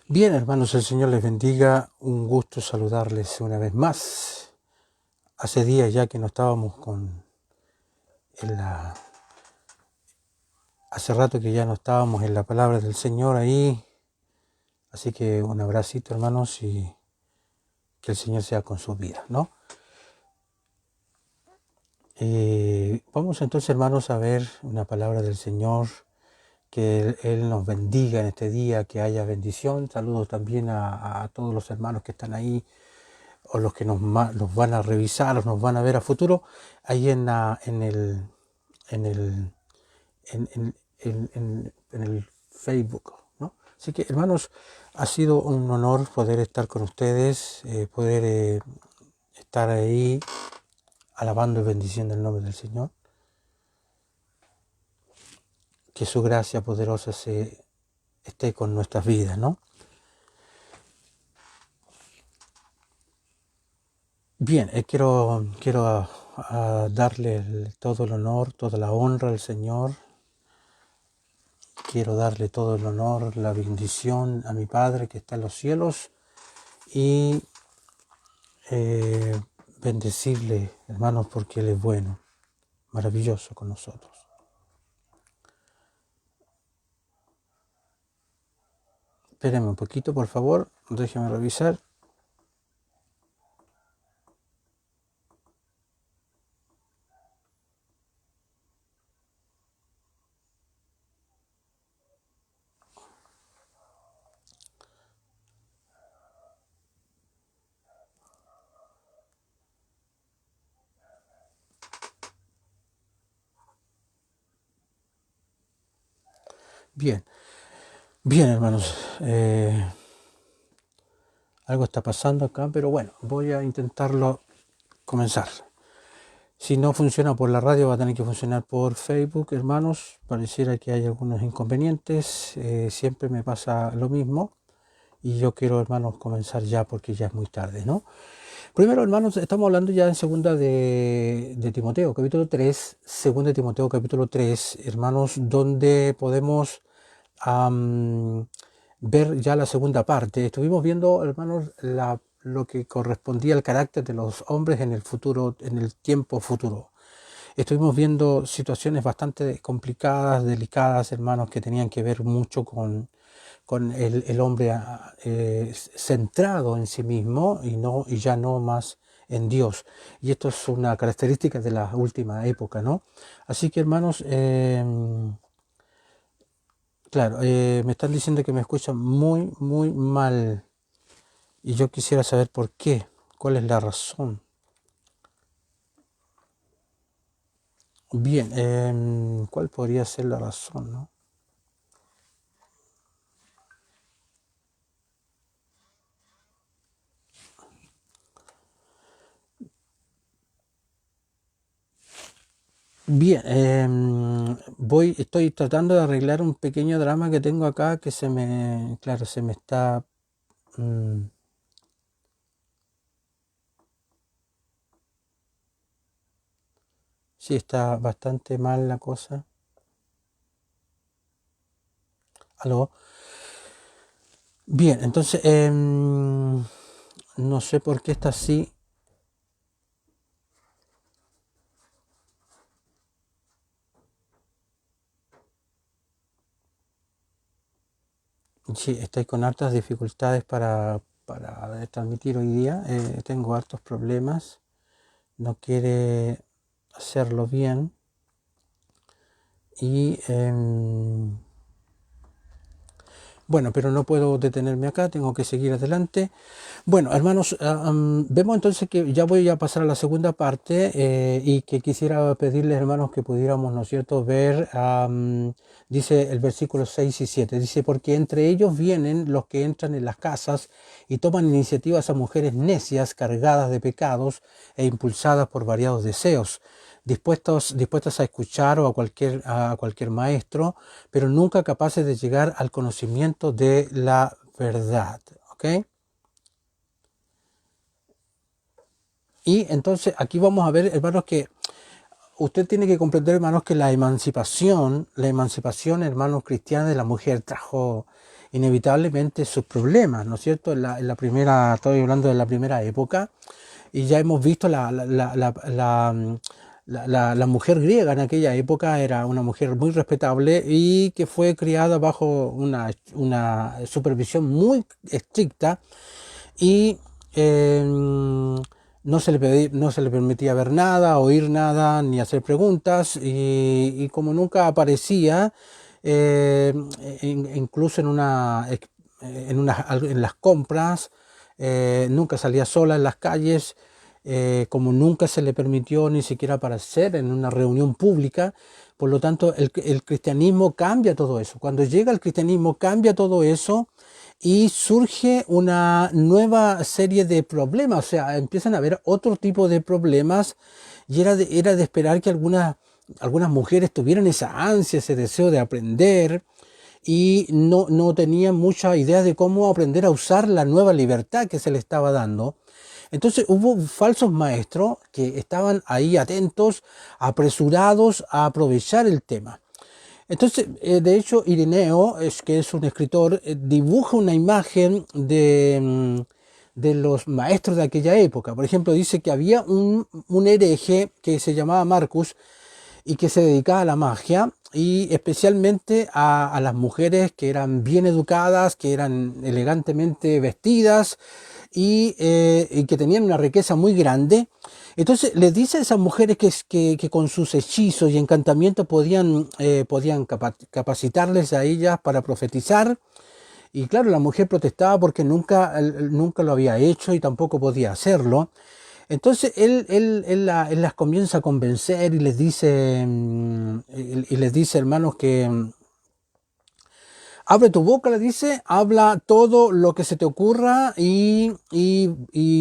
Bien, hermanos, el Señor les bendiga. Un gusto saludarles una vez más. Hace días ya que no estábamos en la... Hace rato que ya no estábamos en la palabra del Señor ahí. Así que un abracito, hermanos, y que el Señor sea con sus vidas, ¿no? Vamos entonces, hermanos, a ver una palabra del Señor. Que Él nos bendiga en este día, que haya bendición. Saludos también a todos los hermanos que están ahí, o los que nos van a revisar, o nos van a ver a futuro, ahí en en el, en el Facebook, ¿no? Así que, hermanos, ha sido un honor poder estar con ustedes, poder estar ahí alabando y bendiciendo el nombre del Señor. Que su gracia poderosa esté con nuestras vidas, ¿no? Bien, quiero darle todo el honor, toda la honra al Señor. Quiero darle todo el honor, la bendición a mi Padre que está en los cielos y bendecirle, hermanos, porque Él es bueno, maravilloso con nosotros. Espérenme un poquito, por favor, déjenme revisar. Bien, bien, hermanos. Algo está pasando acá, pero bueno, voy a intentarlo comenzar. Si no funciona por la radio, va a tener que funcionar por Facebook, hermanos. Pareciera que hay algunos inconvenientes. Siempre me pasa lo mismo. Y yo quiero, hermanos, comenzar ya porque ya es muy tarde, ¿no? Primero, hermanos, estamos hablando ya en segunda de Timoteo, capítulo 3, segunda de Timoteo, capítulo 3, hermanos, donde podemos ver ya la segunda parte. Estuvimos viendo, hermanos, lo que correspondía al carácter de los hombres en el futuro, en el tiempo futuro. Estuvimos viendo situaciones bastante complicadas, delicadas, hermanos, que tenían que ver mucho con el hombre centrado en sí mismo y ya no más en Dios. Y esto es una característica de la última época, ¿no? Así que, hermanos, claro, me están diciendo que me escuchan muy, muy mal. Y yo quisiera saber por qué, cuál es la razón. Bien, ¿cuál podría ser la razón, no? Bien, estoy tratando de arreglar un pequeño drama que tengo acá que claro, se me está, mm, sí, está bastante mal la cosa. Algo. Bien, entonces, no sé por qué está así. Sí, estoy con hartas dificultades para transmitir hoy día. Tengo hartos problemas. No quiere hacerlo bien. Y bueno, pero no puedo detenerme acá, tengo que seguir adelante. Bueno, hermanos, vemos entonces que ya voy a pasar a la segunda parte y que quisiera pedirles, hermanos, que pudiéramos, ¿no es cierto?, ver, dice el versículo 6 y 7, dice, porque entre ellos vienen los que entran en las casas y toman iniciativas a mujeres necias, cargadas de pecados e impulsadas por variados deseos, dispuestas a escuchar o a cualquier maestro, pero nunca capaces de llegar al conocimiento de la verdad, ¿ok? Y entonces aquí vamos a ver, hermanos, que usted tiene que comprender, hermanos, que la emancipación, hermanos, cristiana de la mujer trajo inevitablemente sus problemas, ¿no es cierto? En la primera, estoy hablando de la primera época, y ya hemos visto la mujer griega en aquella época era una mujer muy respetable y que fue criada bajo una supervisión muy estricta y no se le permitía ver nada, oír nada, ni hacer preguntas y como nunca aparecía, eh, incluso en las compras, nunca salía sola en las calles, como nunca se le permitió ni siquiera aparecer en una reunión pública. Por lo tanto, el cristianismo cambia todo eso. Cuando llega el cristianismo cambia todo eso y surge una nueva serie de problemas, o sea, empiezan a haber otro tipo de problemas y era de esperar que algunas mujeres tuvieran esa ansia, ese deseo de aprender y no tenían mucha idea de cómo aprender a usar la nueva libertad que se le estaba dando. Entonces hubo falsos maestros que estaban ahí atentos, apresurados a aprovechar el tema. Entonces, de hecho, Ireneo, que es un escritor, dibuja una imagen de los maestros de aquella época. Por ejemplo, dice que había un hereje que se llamaba Marcus y que se dedicaba a la magia y especialmente a las mujeres que eran bien educadas, que eran elegantemente vestidas y que tenían una riqueza muy grande. Entonces les dice a esas mujeres que con sus hechizos y encantamientos podían capacitarles a ellas para profetizar. Y claro, la mujer protestaba porque nunca lo había hecho y tampoco podía hacerlo. Entonces él las comienza a convencer y les dice, hermanos, que abre tu boca, le dice, habla todo lo que se te ocurra y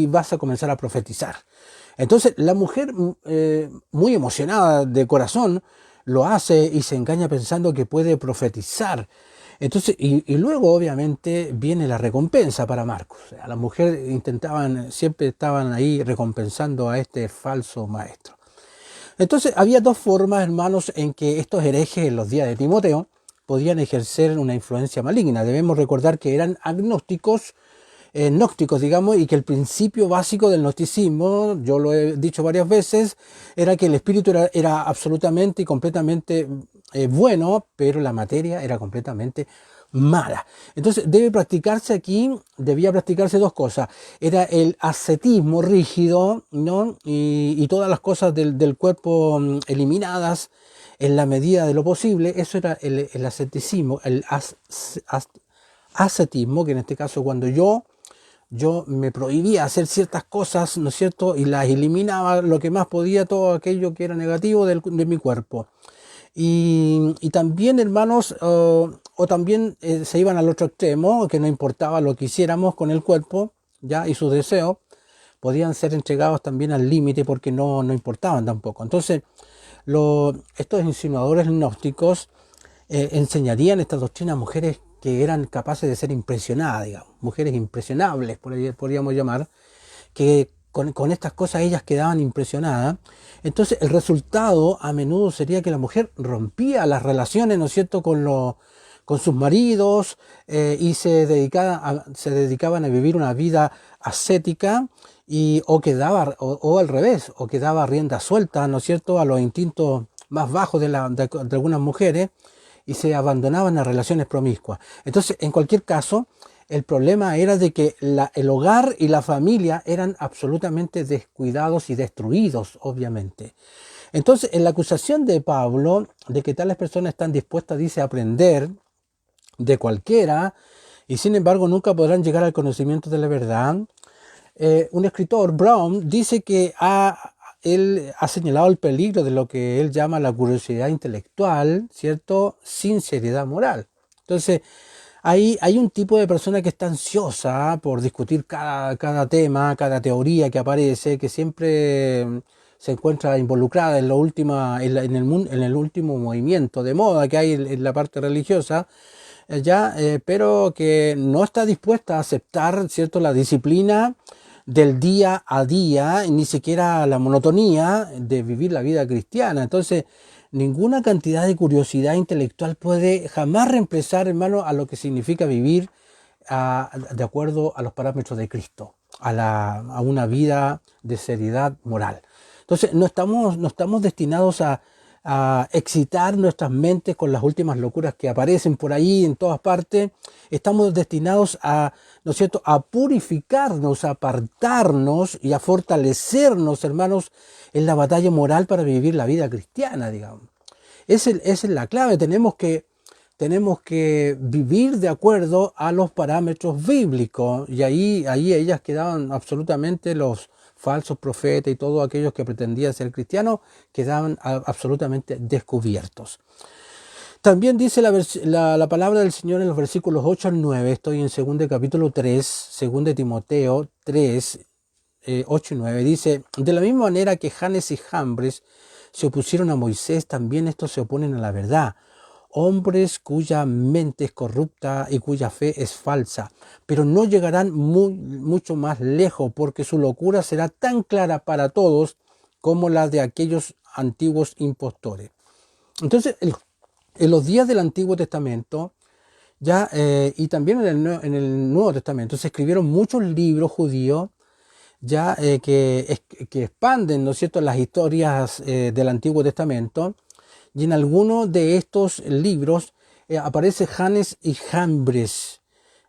vas a comenzar a profetizar. Entonces la mujer, muy emocionada de corazón, lo hace y se engaña pensando que puede profetizar. Entonces, y luego obviamente viene la recompensa para Marcos. O sea, las mujeres siempre estaban ahí recompensando a este falso maestro. Entonces había dos formas, hermanos, en que estos herejes en los días de Timoteo podían ejercer una influencia maligna. Debemos recordar que eran agnósticos, gnósticos, digamos, y que el principio básico del gnosticismo, yo lo he dicho varias veces, era que el espíritu era absolutamente y completamente bueno, pero la materia era completamente mala. Entonces debía practicarse dos cosas. Era el ascetismo rígido, ¿no? Y todas las cosas del cuerpo eliminadas en la medida de lo posible. Eso era el ascetismo, ascetismo, que en este caso cuando yo me prohibía hacer ciertas cosas, ¿no es cierto? Y las eliminaba lo que más podía, todo aquello que era negativo de mi cuerpo. Y también, hermanos, o también se iban al otro extremo, que no importaba lo que hiciéramos con el cuerpo, ya, y sus deseos, podían ser entregados también al límite porque no importaban tampoco. Entonces, estos insinuadores gnósticos enseñarían esta doctrina a mujeres que eran capaces de ser impresionadas, digamos, mujeres impresionables, podríamos llamar, que con estas cosas ellas quedaban impresionadas. Entonces el resultado a menudo sería que la mujer rompía las relaciones, ¿no es cierto?, con sus maridos y se dedicaban a vivir una vida ascética o al revés, o quedaba rienda suelta, ¿no es cierto?, a los instintos más bajos de algunas mujeres y se abandonaban a relaciones promiscuas. Entonces, en cualquier caso, el problema era de que el hogar y la familia eran absolutamente descuidados y destruidos, obviamente. Entonces, en la acusación de Pablo de que tales personas están dispuestas, dice, a aprender de cualquiera y sin embargo nunca podrán llegar al conocimiento de la verdad, un escritor, Brown, dice que él ha señalado el peligro de lo que él llama la curiosidad intelectual, ¿cierto?, sin seriedad moral. Entonces, hay un tipo de persona que está ansiosa por discutir cada tema, cada teoría que aparece, que siempre se encuentra involucrada en en el último movimiento de moda que hay en la parte religiosa, pero que no está dispuesta a aceptar, ¿cierto?, la disciplina del día a día, ni siquiera la monotonía de vivir la vida cristiana. Entonces, ninguna cantidad de curiosidad intelectual puede jamás reemplazar, hermano, a lo que significa vivir de acuerdo a los parámetros de Cristo, a una vida de seriedad moral. Entonces, no estamos destinados a excitar nuestras mentes con las últimas locuras que aparecen por ahí en todas partes. Estamos destinados a, ¿no es cierto?, a purificarnos, a apartarnos y a fortalecernos, hermanos, en la batalla moral para vivir la vida cristiana, digamos. Esa es la clave. Tenemos que vivir de acuerdo a los parámetros bíblicos, y ahí ellas quedaban absolutamente, los falsos profetas y todos aquellos que pretendían ser cristianos quedaban absolutamente descubiertos. También dice la palabra del Señor en los versículos 8 al 9, estoy en 2 capítulo 3, 2 Timoteo 3, 8 y 9, dice: de la misma manera que Janes y Jambres se opusieron a Moisés, también estos se oponen a la verdad. Hombres cuya mente es corrupta y cuya fe es falsa, pero no llegarán mucho más lejos, porque su locura será tan clara para todos como la de aquellos antiguos impostores. Entonces, en los días del Antiguo Testamento, ya y también en el Nuevo Testamento, se escribieron muchos libros judíos ya que expanden, ¿no es cierto?, las historias del Antiguo Testamento. Y en algunos de estos libros aparece Janes y Jambres,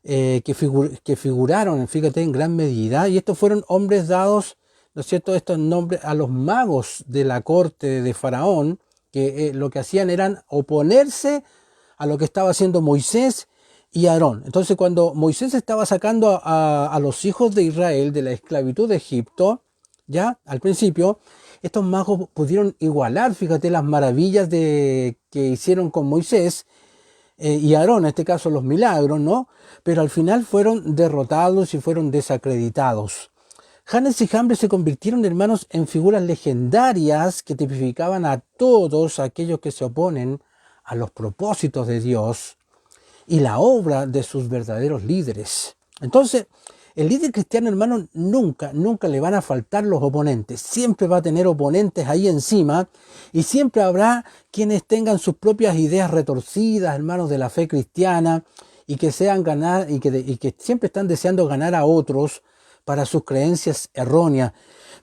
que figuraron, fíjate, en gran medida. Y estos fueron hombres dados, ¿no es cierto?, estos nombres a los magos de la corte de Faraón, que lo que hacían eran oponerse a lo que estaba haciendo Moisés y Aarón. Entonces, cuando Moisés estaba sacando a los hijos de Israel de la esclavitud de Egipto, ya al principio, estos magos pudieron igualar, fíjate, las maravillas que hicieron con Moisés y Aarón, en este caso los milagros, ¿no? Pero al final fueron derrotados y fueron desacreditados. Janes y Jambres se convirtieron, hermanos, en figuras legendarias que tipificaban a todos aquellos que se oponen a los propósitos de Dios y la obra de sus verdaderos líderes. Entonces, el líder cristiano, hermano, nunca le van a faltar los oponentes. Siempre va a tener oponentes ahí encima, y siempre habrá quienes tengan sus propias ideas retorcidas, hermanos, de la fe cristiana, y que que siempre están deseando ganar a otros para sus creencias erróneas.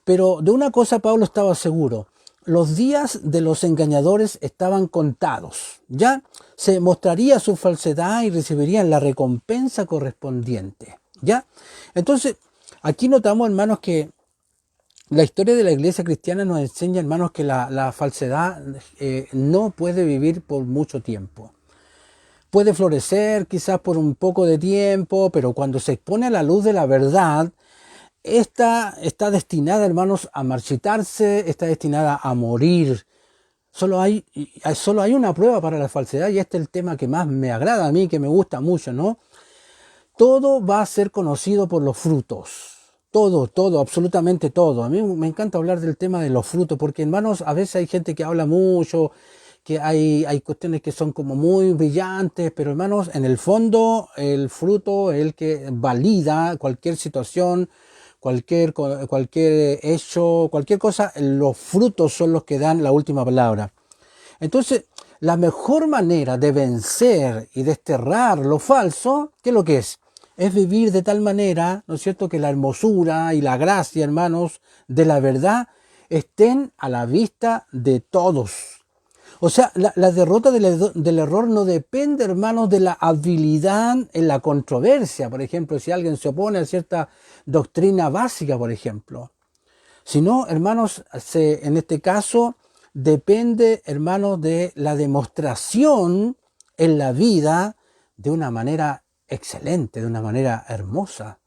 Pero de una cosa Pablo estaba seguro: los días de los engañadores estaban contados. Ya se mostraría su falsedad y recibirían la recompensa correspondiente. ¿Ya? Entonces, aquí notamos, hermanos, que la historia de la iglesia cristiana nos enseña, hermanos, que la falsedad no puede vivir por mucho tiempo. Puede florecer quizás por un poco de tiempo, pero cuando se expone a la luz de la verdad, esta está destinada, hermanos, a marchitarse, está destinada a morir. Solo hay una prueba para la falsedad, y este es el tema que más me agrada a mí, que me gusta mucho, ¿no? Todo va a ser conocido por los frutos. Todo, absolutamente todo. A mí me encanta hablar del tema de los frutos, porque, hermanos, a veces hay gente que habla mucho, que hay cuestiones que son como muy brillantes, pero, hermanos, en el fondo el fruto es el que valida cualquier situación, cualquier hecho, cualquier cosa. Los frutos son los que dan la última palabra. Entonces, la mejor manera de vencer y desterrar lo falso, ¿qué es lo que es? Es vivir de tal manera, ¿no es cierto?, que la hermosura y la gracia, hermanos, de la verdad estén a la vista de todos. O sea, la derrota del error no depende, hermanos, de la habilidad en la controversia. Por ejemplo, si alguien se opone a cierta doctrina básica, por ejemplo. Sino, hermanos, en este caso depende, hermanos, de la demostración en la vida de una manera excelente, de una manera hermosa.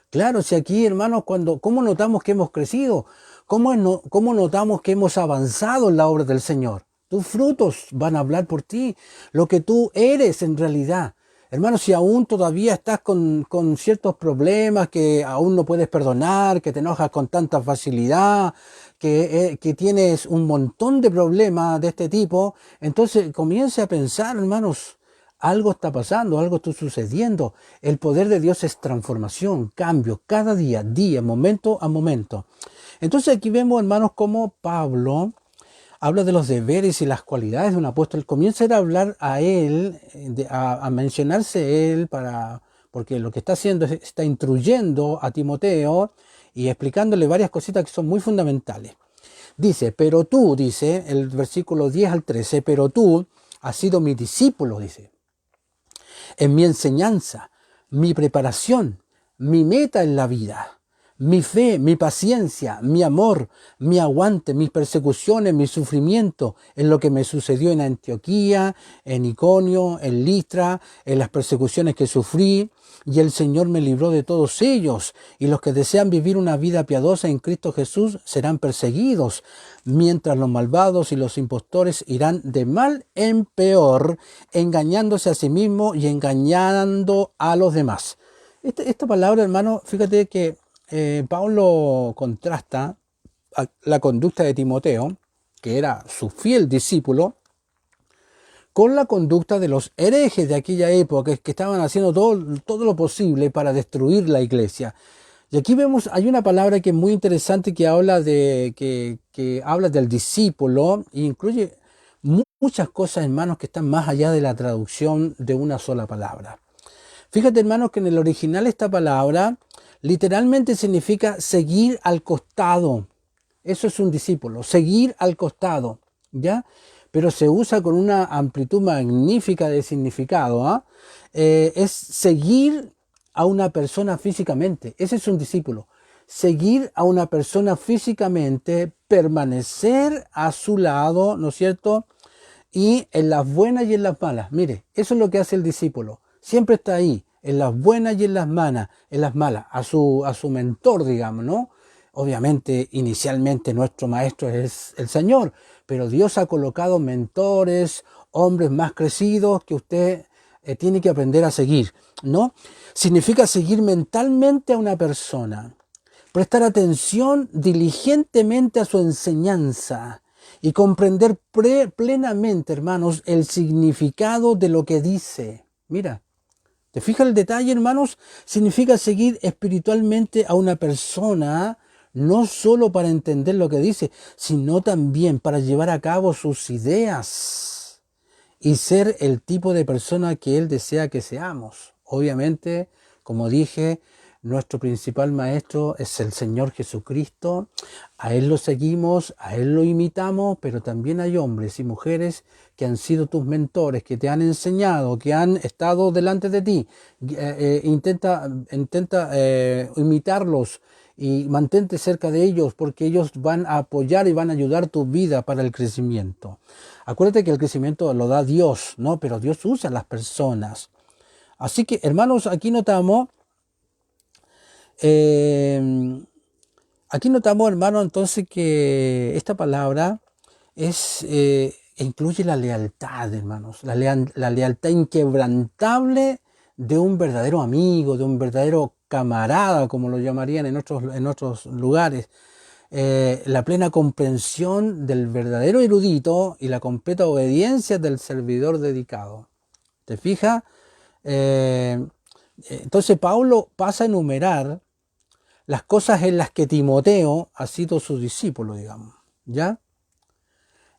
Claro, si aquí, hermanos, ¿cómo notamos que hemos crecido? ¿Cómo notamos que hemos avanzado en la obra del Señor? Tus frutos van a hablar por ti, lo que tú eres en realidad. Hermanos, si aún todavía estás con ciertos problemas, que aún no puedes perdonar, que te enojas con tanta facilidad, que tienes un montón de problemas de este tipo, entonces comience a pensar, hermanos, Algo está pasando, algo está sucediendo. El poder de Dios es transformación, cambio, cada día, momento a momento. Entonces aquí vemos, hermanos, cómo Pablo habla de los deberes y las cualidades de un apóstol. Comienza a hablar a él, a mencionarse él, porque lo que está haciendo es está instruyendo a Timoteo y explicándole varias cositas que son muy fundamentales. Dice, pero tú, dice el versículo 10 al 13, pero tú has sido mi discípulo, dice, en mi enseñanza, mi preparación, mi meta en la vida, mi fe, mi paciencia, mi amor, mi aguante, mis persecuciones, mi sufrimiento, en lo que me sucedió en Antioquía, en Iconio, en Listra, en las persecuciones que sufrí, y el Señor me libró de todos ellos, y los que desean vivir una vida piadosa en Cristo Jesús serán perseguidos, mientras los malvados y los impostores irán de mal en peor, engañándose a sí mismos y engañando a los demás. Esta palabra, hermano, fíjate que Pablo contrasta la conducta de Timoteo, que era su fiel discípulo, con la conducta de los herejes de aquella época que estaban haciendo todo lo posible para destruir la iglesia. Y aquí vemos, hay una palabra que es muy interesante que habla que habla del discípulo e incluye muchas cosas, hermanos, que están más allá de la traducción de una sola palabra. Fíjate, hermanos, que en el original esta palabra literalmente significa seguir al costado. Eso es un discípulo, seguir al costado, ¿ya? Pero se usa con una amplitud magnífica de significado, ¿ah? Es seguir a una persona físicamente. Ese es un discípulo. Seguir a una persona físicamente, permanecer a su lado, ¿no es cierto? Y en las buenas y en las malas. Mire, eso es lo que hace el discípulo. Siempre está ahí, en las buenas y en las malas, a su mentor, digamos, ¿no? Obviamente, inicialmente nuestro maestro es el Señor, pero Dios ha colocado mentores, hombres más crecidos que usted tiene que aprender a seguir, ¿no? Significa seguir mentalmente a una persona, prestar atención diligentemente a su enseñanza y comprender plenamente, hermanos, el significado de lo que dice. Mira, ¿te fijas el detalle, hermanos? Significa seguir espiritualmente a una persona, no solo para entender lo que dice, sino también para llevar a cabo sus ideas y ser el tipo de persona que Él desea que seamos. Obviamente, como dije, nuestro principal maestro es el Señor Jesucristo. A Él lo seguimos, a Él lo imitamos, pero también hay hombres y mujeres que han sido tus mentores, que te han enseñado, que han estado delante de ti. Intenta imitarlos y mantente cerca de ellos, porque ellos van a apoyar y van a ayudar tu vida para el crecimiento. Acuérdate que el crecimiento lo da Dios, ¿no? Pero Dios usa a las personas. Así que, hermanos, aquí notamos, hermano, entonces que esta palabra incluye la lealtad, hermanos, la lealtad inquebrantable de un verdadero amigo, de un verdadero camarada, como lo llamarían en otros lugares. La plena comprensión del verdadero erudito y la completa obediencia del servidor dedicado. ¿Te fijas? Entonces Pablo pasa a enumerar las cosas en las que Timoteo ha sido su discípulo, digamos, ¿ya?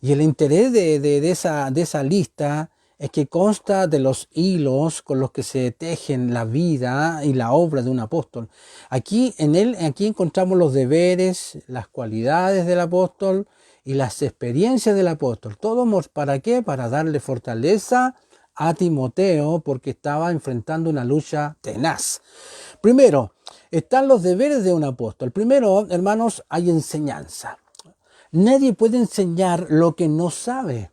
Y el interés de esa lista es que consta de los hilos con los que se tejen la vida y la obra de un apóstol. Aquí encontramos los deberes, las cualidades del apóstol y las experiencias del apóstol. ¿Todo para qué? Para darle fortaleza a Timoteo, porque estaba enfrentando una lucha tenaz. Primero, están los deberes de un apóstol. Primero, hermanos, hay enseñanza. Nadie puede enseñar lo que no sabe.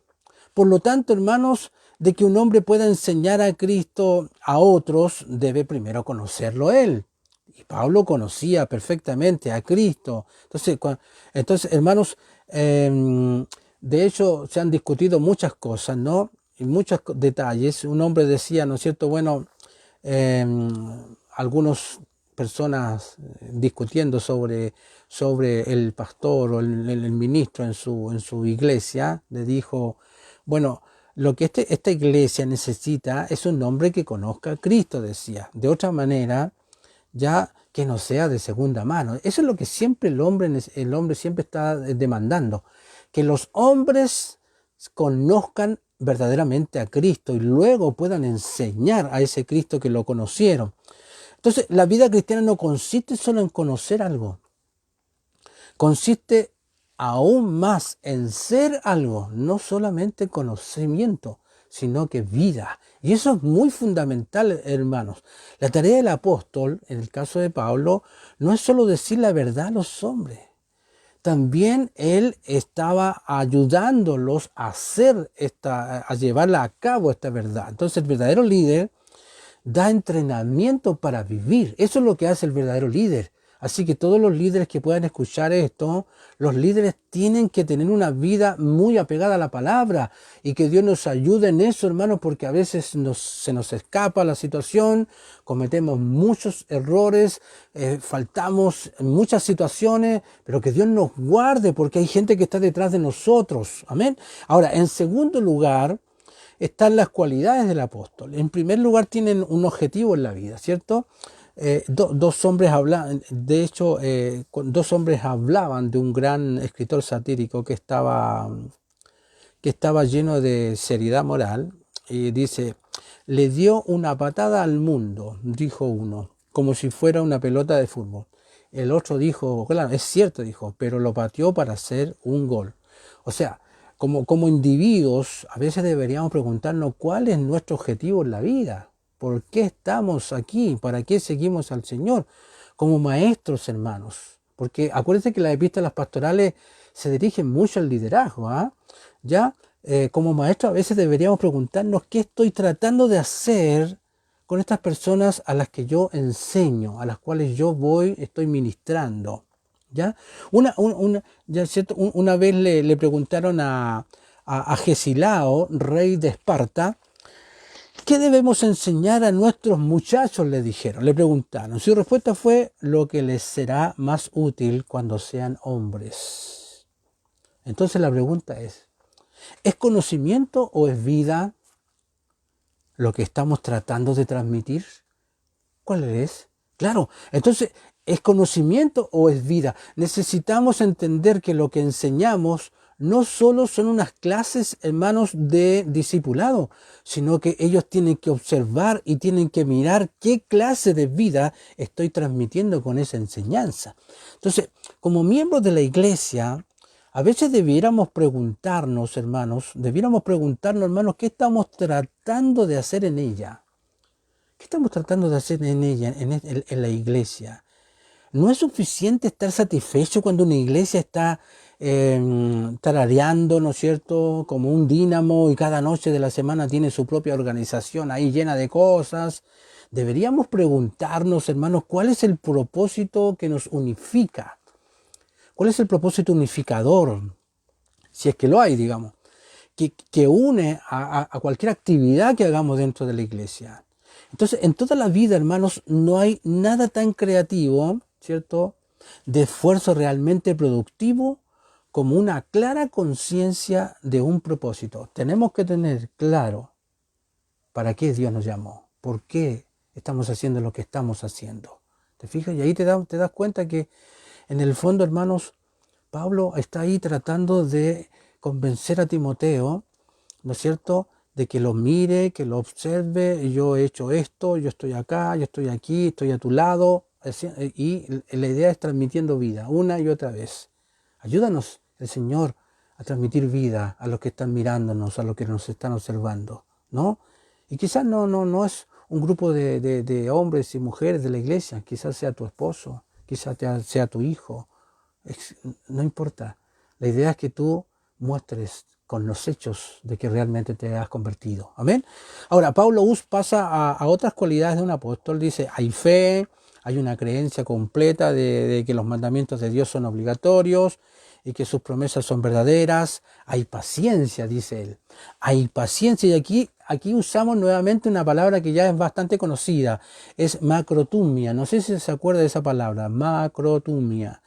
Por lo tanto, hermanos, de que un hombre pueda enseñar a Cristo a otros, debe primero conocerlo él. Y Pablo conocía perfectamente a Cristo. Entonces, hermanos, de hecho se han discutido muchas cosas, ¿no? Y muchos detalles. Un hombre decía, ¿no es cierto? Bueno, algunas personas discutiendo sobre el pastor o el ministro en su iglesia, le dijo, bueno, lo que esta iglesia necesita es un hombre que conozca a Cristo, decía. De otra manera, ya que no sea de segunda mano. Eso es lo que siempre el hombre siempre está demandando. Que los hombres conozcan verdaderamente a Cristo y luego puedan enseñar a ese Cristo que lo conocieron. Entonces, la vida cristiana no consiste solo en conocer algo. Consiste aún más en ser algo, no solamente conocimiento, sino que vida. Y eso es muy fundamental, hermanos. La tarea del apóstol, en el caso de Pablo, no es solo decir la verdad a los hombres. También él estaba ayudándolos a a llevarla a cabo esta verdad. Entonces el verdadero líder da entrenamiento para vivir. Eso es lo que hace el verdadero líder. Así que todos los líderes que puedan escuchar esto, los líderes tienen que tener una vida muy apegada a la palabra y que Dios nos ayude en eso, hermanos, porque a veces se nos escapa la situación, cometemos muchos errores, faltamos en muchas situaciones, pero que Dios nos guarde porque hay gente que está detrás de nosotros. Amén. Ahora, en segundo lugar, están las cualidades del apóstol. En primer lugar, tienen un objetivo en la vida, ¿cierto? Dos hombres hablaban, de hecho, dos hombres hablaban de un gran escritor satírico que estaba lleno de seriedad moral, y dice: le dio una patada al mundo, dijo uno, como si fuera una pelota de fútbol. El otro dijo, claro, es cierto, dijo, pero lo pateó para hacer un gol. O sea, como individuos, a veces deberíamos preguntarnos cuál es nuestro objetivo en la vida. ¿Por qué estamos aquí? ¿Para qué seguimos al Señor? Como maestros, hermanos. Porque acuérdense que las epístolas pastorales se dirigen mucho al liderazgo. Ya, como maestros a veces deberíamos preguntarnos qué estoy tratando de hacer con estas personas a las que yo enseño, a las cuales yo estoy ministrando. ¿Ya? Una vez le preguntaron a Gesilao, rey de Esparta, ¿qué debemos enseñar a nuestros muchachos?, le dijeron, le preguntaron. Su respuesta fue: lo que les será más útil cuando sean hombres. Entonces la pregunta ¿es conocimiento o es vida lo que estamos tratando de transmitir? ¿Cuál es? Claro, entonces, ¿es conocimiento o es vida? Necesitamos entender que lo que enseñamos no solo son unas clases, hermanos, de discipulado, sino que ellos tienen que observar y tienen que mirar qué clase de vida estoy transmitiendo con esa enseñanza. Entonces, como miembros de la iglesia, a veces debiéramos preguntarnos, hermanos, ¿qué estamos tratando de hacer en ella? ¿Qué estamos tratando de hacer en ella, en la iglesia? No es suficiente estar satisfecho cuando una iglesia está tarareando, ¿no es cierto?, como un dínamo, y cada noche de la semana tiene su propia organización ahí llena de cosas. Deberíamos preguntarnos, hermanos, ¿cuál es el propósito que nos unifica? ¿Cuál es el propósito unificador? Si es que lo hay, digamos, que une a cualquier actividad que hagamos dentro de la iglesia. Entonces, en toda la vida, hermanos, no hay nada tan creativo, ¿cierto?, de esfuerzo realmente productivo como una clara conciencia de un propósito. Tenemos que tener claro para qué Dios nos llamó, por qué estamos haciendo lo que estamos haciendo. ¿Te fijas? Y ahí te das cuenta que, en el fondo, hermanos, Pablo está ahí tratando de convencer a Timoteo, ¿no es cierto?, de que lo mire, que lo observe. Yo he hecho esto, yo estoy acá, yo estoy aquí, estoy a tu lado. Y la idea es transmitiendo vida una y otra vez. Ayúdanos, el Señor, a transmitir vida a los que están mirándonos, a los que nos están observando, ¿no? Y quizás no es un grupo de hombres y mujeres de la iglesia, quizás sea tu esposo, quizás sea tu hijo. No importa. La idea es que tú muestres con los hechos de que realmente te has convertido. Amén. Ahora, Pablo pasa a otras cualidades de un apóstol. Dice, hay fe, hay una creencia completa de que los mandamientos de Dios son obligatorios y que sus promesas son verdaderas. Hay paciencia, dice él. Hay paciencia, y aquí usamos nuevamente una palabra que ya es bastante conocida. Es macrotumia. No sé si se acuerda de esa palabra, macrotumia.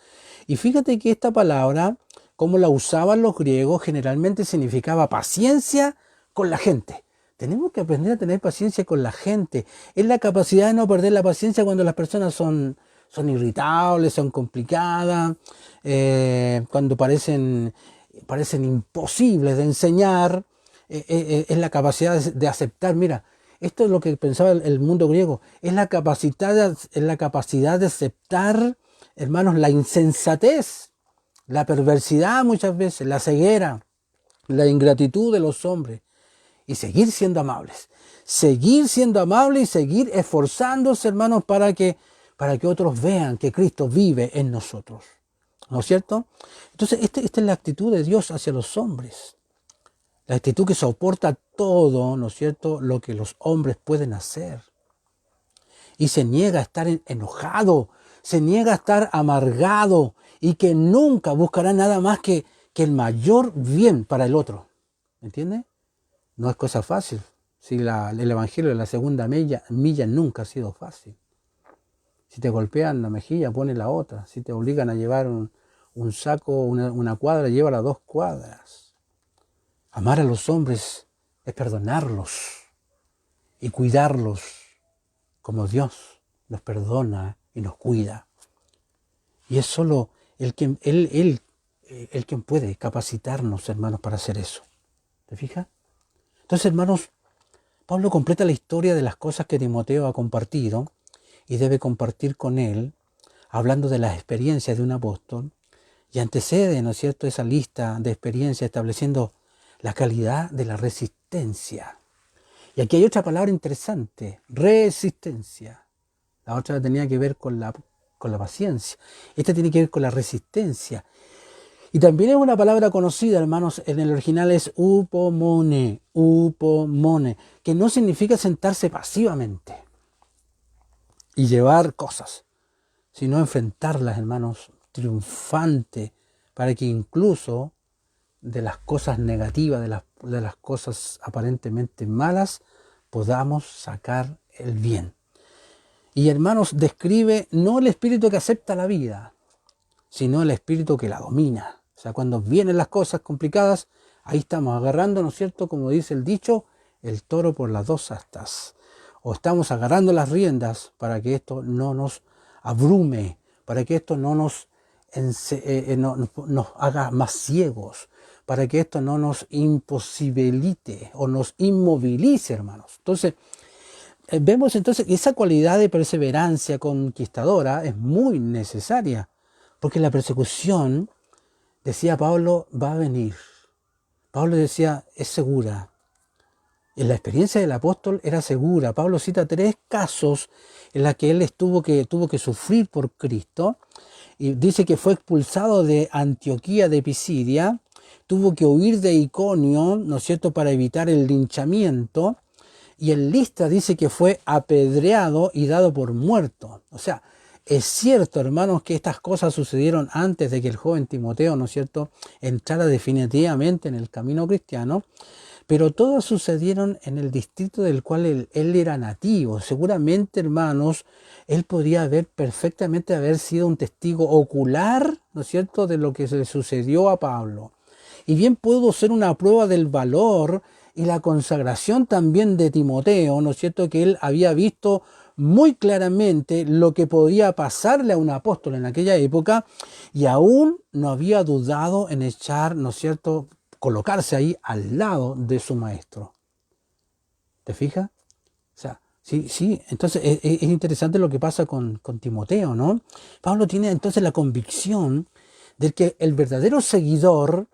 Y fíjate que esta palabra, como la usaban los griegos, generalmente significaba paciencia con la gente. Tenemos que aprender a tener paciencia con la gente. Es la capacidad de no perder la paciencia cuando las personas son irritables, son complicadas, cuando parecen imposibles de enseñar. Es la capacidad de aceptar. Mira, esto es lo que pensaba el mundo griego. Es la capacidad de aceptar, hermanos, la insensatez, la perversidad muchas veces, la ceguera, la ingratitud de los hombres. Y seguir siendo amables. Seguir siendo amables y seguir esforzándose, hermanos, para que otros vean que Cristo vive en nosotros. ¿No es cierto? Entonces, esta es la actitud de Dios hacia los hombres. La actitud que soporta todo, ¿no es cierto?, lo que los hombres pueden hacer. Y se niega a estar enojado, se niega a estar amargado y que nunca buscará nada más que el mayor bien para el otro. ¿Me entiendes? No es cosa fácil. Si el evangelio de la segunda milla nunca ha sido fácil. Si te golpean la mejilla, pone la otra. Si te obligan a llevar un saco, una cuadra, llévala 2 cuadras. Amar a los hombres es perdonarlos y cuidarlos como Dios nos perdona y nos cuida. Y es solo Él quien puede capacitarnos, hermanos, para hacer eso. ¿Te fijas? Entonces, hermanos, Pablo completa la historia de las cosas que Timoteo ha compartido y debe compartir con él, hablando de las experiencias de un apóstol, y antecede, ¿no es cierto?, esa lista de experiencias estableciendo la calidad de la resistencia. Y aquí hay otra palabra interesante, resistencia. La otra tenía que ver con la paciencia. Esta tiene que ver con la resistencia. Y también es una palabra conocida, hermanos, en el original es upomone, que no significa sentarse pasivamente y llevar cosas, sino enfrentarlas, hermanos, triunfante, para que incluso de las cosas negativas, de las cosas aparentemente malas, podamos sacar el bien. Y, hermanos, describe no el espíritu que acepta la vida, sino el espíritu que la domina. O sea, cuando vienen las cosas complicadas, ahí estamos agarrando, ¿no es cierto?, como dice el dicho, el toro por las 2 astas. O estamos agarrando las riendas para que esto no nos abrume, para que esto no nos haga más ciegos, para que esto no nos imposibilite o nos inmovilice, hermanos. Entonces, vemos entonces que esa cualidad de perseverancia conquistadora es muy necesaria, porque la persecución, decía Pablo, va a venir. Pablo decía, es segura. En la experiencia del apóstol era segura. Pablo cita 3 casos en los que él tuvo que sufrir por Cristo. Y dice que fue expulsado de Antioquía de Pisidia, tuvo que huir de Iconio, ¿no es cierto?, para evitar el linchamiento. Y en Listra dice que fue apedreado y dado por muerto. O sea, es cierto, hermanos, que estas cosas sucedieron antes de que el joven Timoteo, ¿no es cierto?, entrara definitivamente en el camino cristiano, pero todas sucedieron en el distrito del cual él era nativo. Seguramente, hermanos, él podría perfectamente haber sido un testigo ocular, ¿no es cierto?, de lo que se sucedió a Pablo. Y bien pudo ser una prueba del valor y la consagración también de Timoteo, ¿no es cierto?, que él había visto muy claramente lo que podía pasarle a un apóstol en aquella época y aún no había dudado en echar, ¿no es cierto?, colocarse ahí al lado de su maestro. ¿Te fijas? O sea, sí, entonces es interesante lo que pasa con Timoteo, ¿no? Pablo tiene entonces la convicción de que el verdadero seguidor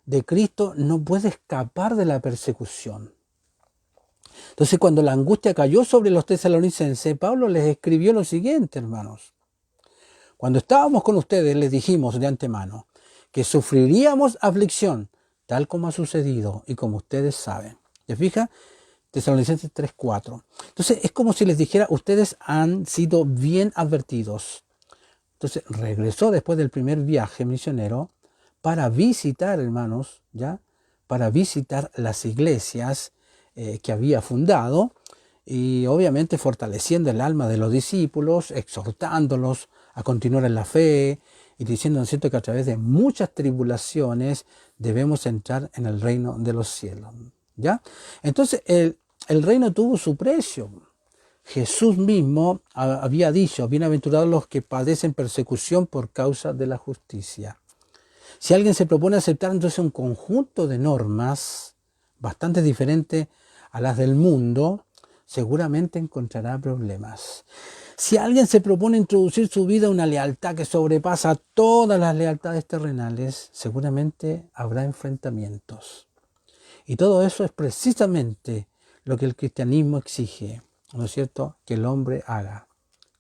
de Cristo no puede escapar de la persecución. Entonces, cuando la angustia cayó sobre los tesalonicenses, Pablo les escribió lo siguiente, hermanos. Cuando estábamos con ustedes, les dijimos de antemano que sufriríamos aflicción, tal como ha sucedido y como ustedes saben. ¿Se fija? Tesalonicenses 3:4. Entonces, es como si les dijera, ustedes han sido bien advertidos. Entonces, regresó después del primer viaje misionero para visitar, hermanos, ¿ya?, para visitar las iglesias que había fundado y obviamente fortaleciendo el alma de los discípulos, exhortándolos a continuar en la fe y diciendo, ¿no es cierto?, que a través de muchas tribulaciones debemos entrar en el reino de los cielos. ¿Ya? Entonces el reino tuvo su precio. Jesús mismo había dicho, bienaventurados los que padecen persecución por causa de la justicia. Si alguien se propone aceptar entonces un conjunto de normas bastante diferentes a las del mundo, seguramente encontrará problemas. Si alguien se propone introducir su vida a una lealtad que sobrepasa todas las lealtades terrenales, seguramente habrá enfrentamientos. Y todo eso es precisamente lo que el cristianismo exige, ¿no es cierto? Que el hombre haga,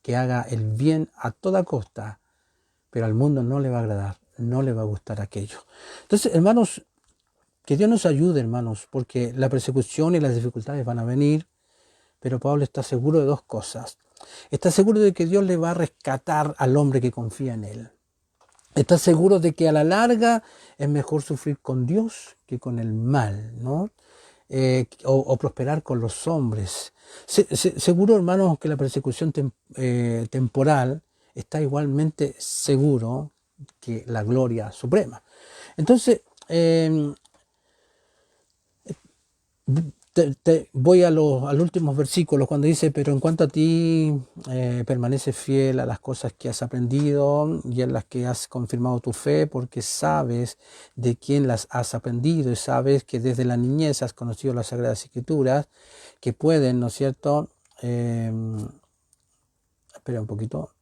que haga el bien a toda costa, pero al mundo no le va a agradar, no le va a gustar aquello. Entonces, hermanos, que Dios nos ayude, hermanos, porque la persecución y las dificultades van a venir, pero Pablo está seguro de dos cosas. Está seguro de que Dios le va a rescatar al hombre que confía en él. Está seguro de que a la larga es mejor sufrir con Dios que con el mal, ¿no? O prosperar con los hombres. Seguro, hermanos, que la persecución temporal está igualmente seguro que la gloria suprema. Entonces, voy a los últimos versículos cuando dice, pero en cuanto a ti permaneces fiel a las cosas que has aprendido y en las que has confirmado tu fe, porque sabes de quién las has aprendido y sabes que desde la niñez has conocido las Sagradas Escrituras, que pueden, ¿no es cierto? Espera un poquito,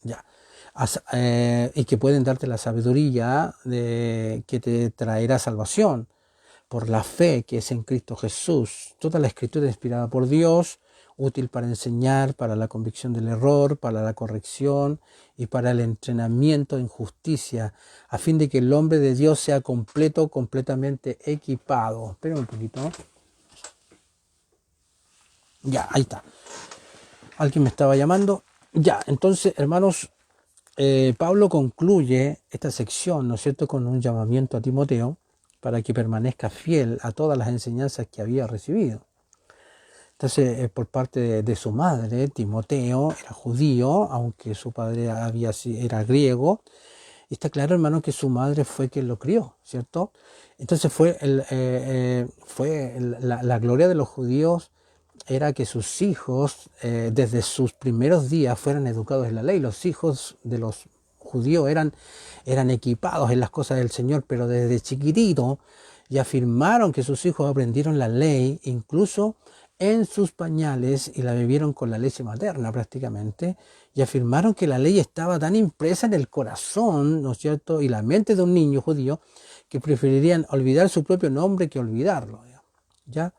ya. Y que pueden darte la sabiduría que te traerá salvación por la fe que es en Cristo Jesús. Toda la Escritura es inspirada por Dios, útil para enseñar, para la convicción del error, para la corrección y para el entrenamiento en justicia, a fin de que el hombre de Dios sea completo, completamente equipado. Espera un poquito. Ya, ahí está. Alguien me estaba llamando. Ya, entonces, hermanos, Pablo concluye esta sección, ¿no es cierto?, con un llamamiento a Timoteo para que permanezca fiel a todas las enseñanzas que había recibido. Entonces, por parte de su madre, Timoteo era judío, aunque su padre era griego. Y está claro, hermano, que su madre fue quien lo crió, ¿cierto? Entonces la gloria de los judíos era que sus hijos, desde sus primeros días, fueran educados en la ley. Los hijos de los judíos eran equipados en las cosas del Señor, pero desde chiquitito ya afirmaron que sus hijos aprendieron la ley, incluso en sus pañales, y la bebieron con la leche materna prácticamente, y afirmaron que la ley estaba tan impresa en el corazón, ¿no es cierto?, y la mente de un niño judío, que preferirían olvidar su propio nombre que olvidarlo, ¿ya?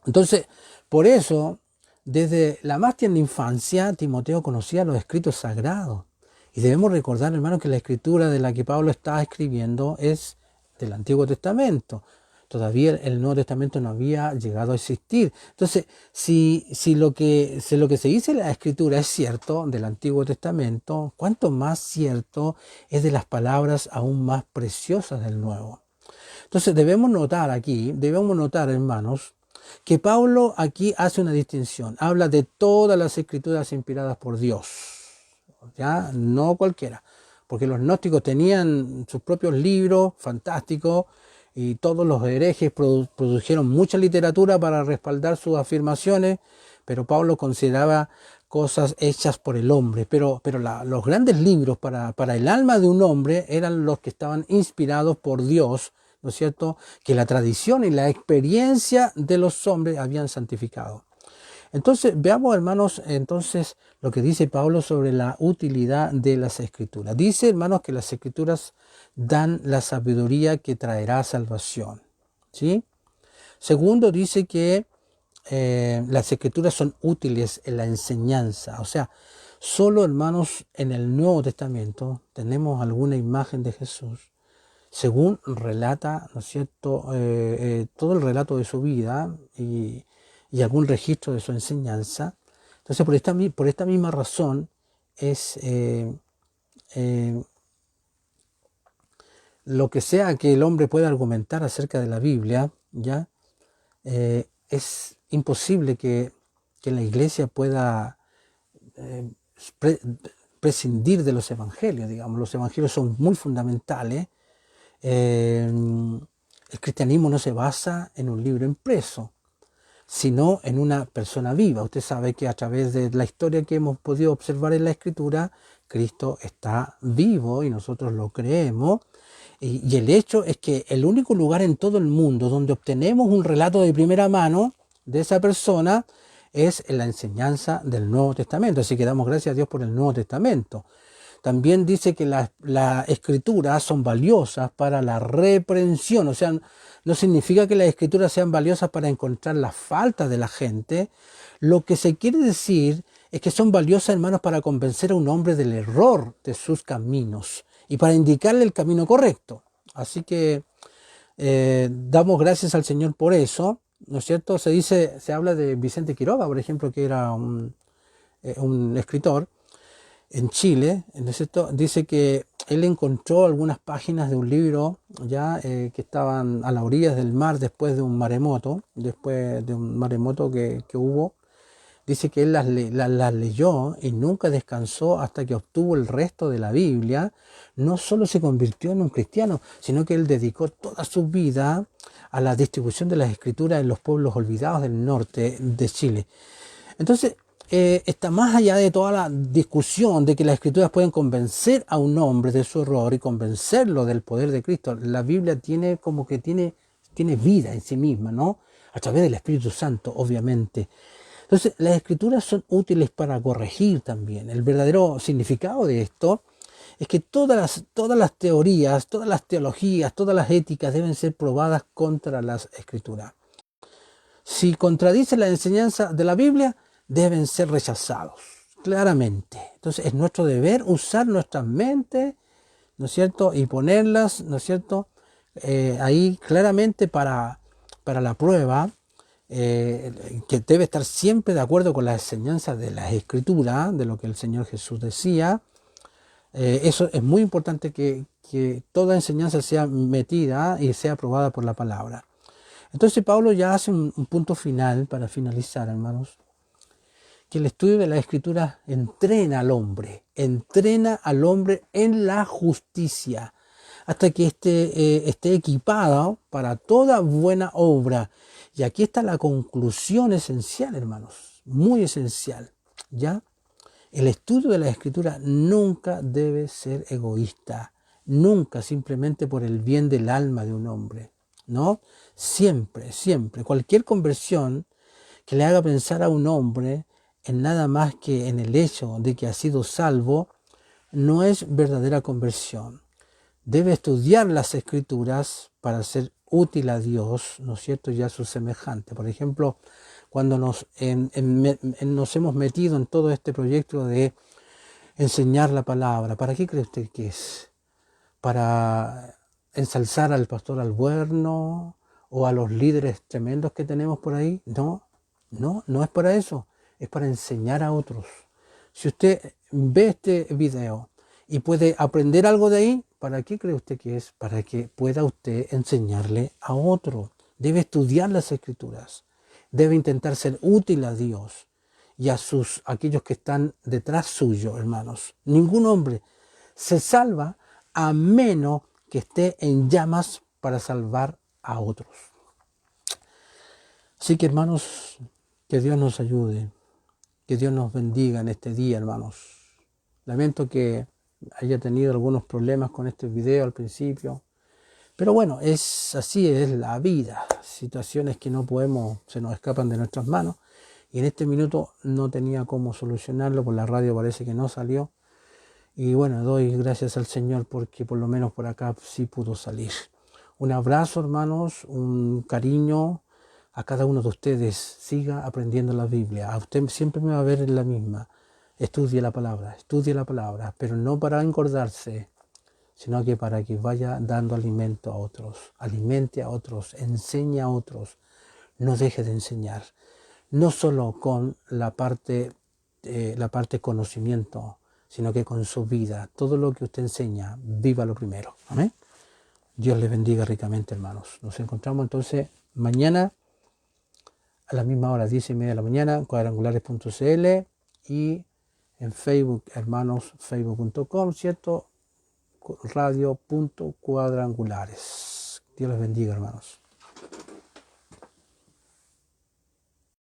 Entonces, por eso, desde la más tierna infancia, Timoteo conocía los escritos sagrados. Y debemos recordar, hermanos, que la escritura de la que Pablo está escribiendo es del Antiguo Testamento. Todavía el Nuevo Testamento no había llegado a existir. Entonces, si lo que se dice en la escritura es cierto del Antiguo Testamento, ¿cuánto más cierto es de las palabras aún más preciosas del Nuevo? Entonces, debemos notar, hermanos, que Pablo aquí hace una distinción. Habla de todas las escrituras inspiradas por Dios, ¿ya? No cualquiera. Porque los gnósticos tenían sus propios libros fantásticos y todos los herejes produjeron mucha literatura para respaldar sus afirmaciones, pero Pablo consideraba cosas hechas por el hombre. Pero los grandes libros para el alma de un hombre eran los que estaban inspirados por Dios, ¿no es cierto?, que la tradición y la experiencia de los hombres habían santificado. Entonces, veamos, hermanos, entonces lo que dice Pablo sobre la utilidad de las escrituras. Dice, hermanos, que las escrituras dan la sabiduría que traerá salvación, ¿sí? Segundo, dice que las escrituras son útiles en la enseñanza. O sea, solo, hermanos, en el Nuevo Testamento tenemos alguna imagen de Jesús, según relata, ¿no es cierto?, todo el relato de su vida y algún registro de su enseñanza. Entonces, por esta misma razón es lo que sea que el hombre pueda argumentar acerca de la Biblia, ¿ya? Es imposible que la iglesia pueda prescindir de los evangelios, digamos. Los evangelios son muy fundamentales El cristianismo no se basa en un libro impreso, sino en una persona viva. Usted sabe que a través de la historia que hemos podido observar en la Escritura, Cristo está vivo y nosotros lo creemos. Y el hecho es que el único lugar en todo el mundo donde obtenemos un relato de primera mano de esa persona es en la enseñanza del Nuevo Testamento. Así que damos gracias a Dios por el Nuevo Testamento. También dice que las escrituras son valiosas para la reprensión. O sea, no significa que las escrituras sean valiosas para encontrar las faltas de la gente. Lo que se quiere decir es que son valiosas, hermanos, para convencer a un hombre del error de sus caminos y para indicarle el camino correcto. Así que damos gracias al Señor por eso, ¿no es cierto? Se habla de Vicente Quiroga, por ejemplo, que era un escritor en Chile, ¿no es cierto? Dice que él encontró algunas páginas de un libro ya que estaban a las orillas del mar después de un maremoto, que hubo. Dice que él las leyó y nunca descansó hasta que obtuvo el resto de la Biblia. No solo se convirtió en un cristiano, sino que él dedicó toda su vida a la distribución de las escrituras en los pueblos olvidados del norte de Chile. Entonces, está más allá de toda la discusión de que las escrituras pueden convencer a un hombre de su error y convencerlo del poder de Cristo. La Biblia tiene vida en sí misma, ¿no? A través del Espíritu Santo, obviamente. Entonces, las escrituras son útiles para corregir también. El verdadero significado de esto es que todas las teorías, todas las teologías, todas las éticas deben ser probadas contra las escrituras. Si contradicen la enseñanza de la Biblia, deben ser rechazados, claramente. Entonces, es nuestro deber usar nuestras mentes, ¿no es cierto? Y ponerlas, ¿no es cierto? Ahí claramente para la prueba. Que debe estar siempre de acuerdo con las enseñanzas de las Escrituras, de lo que el Señor Jesús decía. Eso es muy importante que toda enseñanza sea metida y sea aprobada por la palabra. Entonces Pablo ya hace un punto final para finalizar, hermanos, que el estudio de las Escrituras entrena al hombre en la justicia, hasta que esté equipado para toda buena obra. Y aquí está la conclusión esencial, hermanos, muy esencial, ¿ya? El estudio de la Escritura nunca debe ser egoísta, nunca simplemente por el bien del alma de un hombre, ¿no? Siempre, cualquier conversión que le haga pensar a un hombre en nada más que en el hecho de que ha sido salvo, no es verdadera conversión. Debe estudiar las Escrituras para ser útil a Dios, ¿no es cierto?, y a su semejante. Por ejemplo, cuando nos hemos metido en todo este proyecto de enseñar la palabra, ¿para qué cree usted que es? ¿Para ensalzar al pastor Albuerno o a los líderes tremendos que tenemos por ahí? No es para eso, es para enseñar a otros. Si usted ve este video y puede aprender algo de ahí, ¿para qué cree usted que es? Para que pueda usted enseñarle a otro. Debe estudiar las Escrituras. Debe intentar ser útil a Dios y a aquellos que están detrás suyo, hermanos. Ningún hombre se salva a menos que esté en llamas para salvar a otros. Así que, hermanos, que Dios nos ayude, que Dios nos bendiga en este día, hermanos. Lamento que haya tenido algunos problemas con este video al principio, pero bueno, así es la vida, situaciones que no podemos, se nos escapan de nuestras manos, y en este minuto no tenía cómo solucionarlo, por la radio parece que no salió, y bueno, doy gracias al Señor porque por lo menos por acá sí pudo salir. Un abrazo, hermanos, un cariño a cada uno de ustedes. Siga aprendiendo la Biblia. A usted siempre me va a ver en la misma. Estudie la palabra, pero no para engordarse, sino que para que vaya dando alimento a otros, alimente a otros, enseñe a otros. No deje de enseñar, no solo con la parte conocimiento, sino que con su vida. Todo lo que usted enseña, vívalo primero. Amén. Dios les bendiga ricamente, hermanos. Nos encontramos entonces mañana a la misma hora, 10:30 de la mañana, cuadrangulares.cl y en Facebook, hermanos, facebook.com, ¿cierto? radio.cuadrangulares. Dios les bendiga, hermanos.